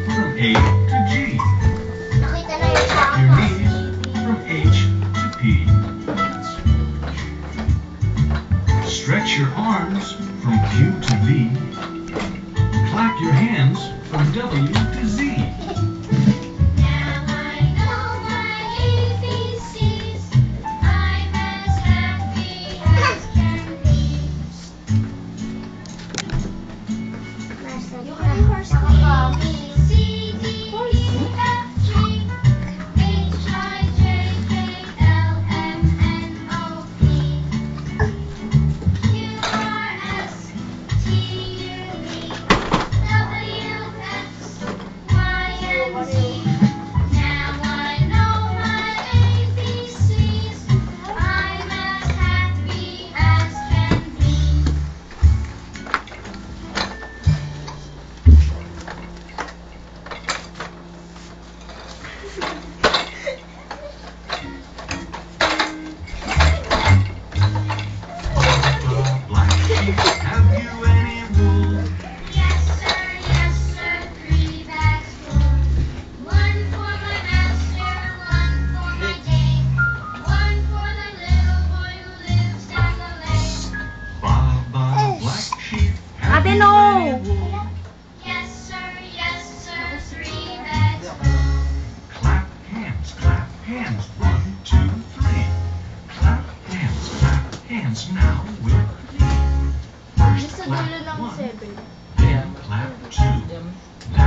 from A to G. Clap your knees from H to P. Stretch your arms from Q to V. Clap your hands from W to Z. Now I know my ABCs. I'm as happy as can be. A, B, C, D, E, F, G, H, I, J, K, L, M, N, O, P, Q, R, S, T, U, V, W, X, Y, and Z. Now I know my ABCs. I'm as happy as can be. Black sheep, have you any wool? Yes sir, 3 bags full. One for my master, one for my dame, one for the little boy who lives down the lane. Baba, black sheep, have Ate, you no. any wool? Yes sir, 3 bags full. Clap hands, 1, 2, 3. Clap hands now with me. First clap 1, then clap 2.